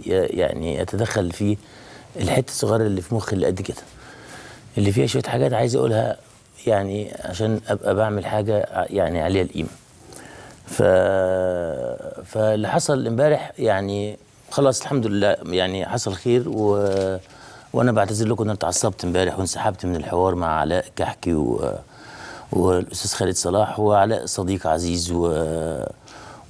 يعني يتدخل في الحته الصغيره اللي في مخي اللي قد كده، اللي فيها شويه حاجات عايز اقولها يعني عشان ابقى بعمل حاجه يعني عليها القيمه. فاللي حصل امبارح يعني خلاص الحمد لله يعني حصل خير، وانا بعتذر لكم ان انا اتعصبت امبارح وانسحبت من الحوار مع علاء كحكي والاستاذ خالد صلاح. وعلاء صديق عزيز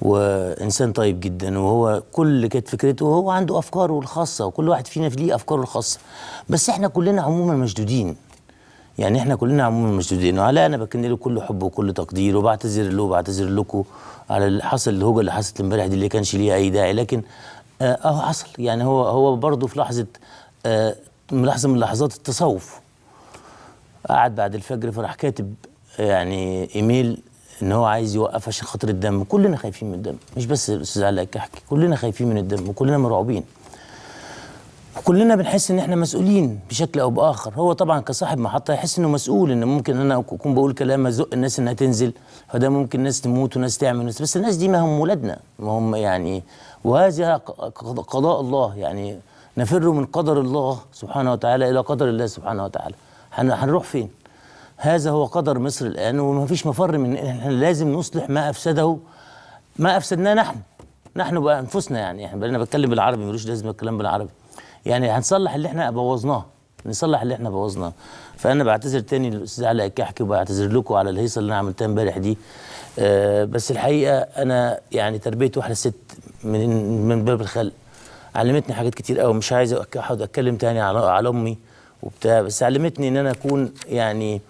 وانسان طيب جدا، وهو كل كانت فكرته وهو عنده افكاره الخاصه، وكل واحد فينا ليه افكاره الخاصه، بس احنا كلنا عموما مشدودين، يعني احنا كلنا عموما مشدودين. وعلاء انا بكن له كل حب وكل تقدير، وبعتذر له وبعتذر لكم على اللي حصل، الهوجه اللي حصلت امبارح دي اللي كانش ليها اي داعي، لكن حصل. يعني هو برضه في لحظه من لحظات التصوف قعد بعد الفجر فراح كاتب يعني ايميل ان هو عايز يوقف عشان خاطر الدم. كلنا خايفين من الدم، مش بس الاستاذ علاء كحكي، كلنا خايفين من الدم وكلنا مرعوبين، وكلنا بنحس ان احنا مسؤولين بشكل او باخر. هو طبعا كصاحب محطه يحس انه مسؤول، ان ممكن انا اكون بقول كلام ازق الناس انها تنزل، فده ممكن ناس تموت وناس تعمل ناس، بس الناس دي ما هم ولادنا، ما هم يعني، وهذا قضاء الله، يعني نفر من قدر الله سبحانه وتعالى الى قدر الله سبحانه وتعالى. هنروح فين؟ هذا هو قدر مصر الان، وما فيش مفر من احنا لازم نصلح ما افسده، ما افسدناه نحن بانفسنا. يعني احنا بقينا بتكلم بالعربي، ملوش لازم الكلام بالعربي، يعني هنصلح اللي احنا بوظناه، نصلح اللي احنا بوظناه. فانا بعتذر تاني للاستاذ علاء كحكي، وبعتذر لكم على الهيصه اللي انا عملتها امبارح دي. بس الحقيقه انا يعني تربيه واحده ست من باب الخلق علمتني حاجات كتير قوي، مش عايز اقعد اتكلم تاني على امي وبتاع، بس علمتني ان انا اكون يعني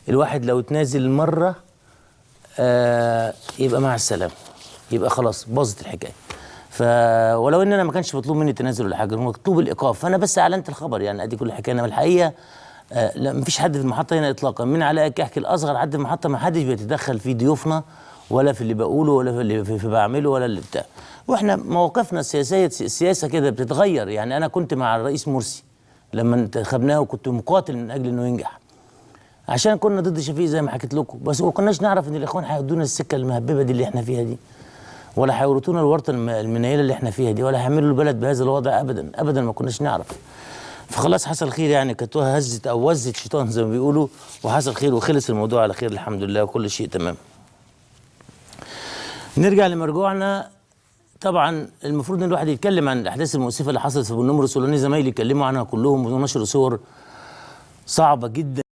الواحد لو اتنازل مره يبقى مع السلامه، يبقى خلاص باظت الحكايه. ولو ان انا ما كانش مطلوب مني تنازل ولا حاجه، مطلوب الايقاف، فانا بس اعلنت الخبر يعني ادي كل الحكايه. انما الحقيقه لا، ما فيش حد في المحطه هنا اطلاقا من علاء كحكي الاصغر حد في المحطه، ما حدش بيتدخل في ضيوفنا ولا في اللي بقوله ولا في اللي في بعمله ولا اللي بتاع. واحنا مواقفنا السياسيه السياسه كده بتتغير. يعني انا كنت مع الرئيس مرسي لما انتخبناه، وكنت مقاتل من اجل انه ينجح، عشان كنا ضد شفيق زي ما حكيت لكم، بس ما كناش نعرف ان الاخوان هيودونا السكه المهببه دي اللي احنا فيها دي، ولا هيورطونا الورطه المنيله اللي احنا فيها دي، ولا هيعملوا البلد بهذا الوضع ابدا ابدا، ما كناش نعرف. فخلاص حصل خير، يعني كانت هزت او وزت شيطان زي ما بيقولوا، وحصل خير وخلص الموضوع على خير الحمد لله، وكل شيء تمام. نرجع لمرجوعنا. طبعا المفروض ان الواحد يتكلم عن الاحداث المؤسفه اللي حصلت في بنمر السولاني، زمايلي اتكلموا عنها كلهم ونشروا صور صعبه جدا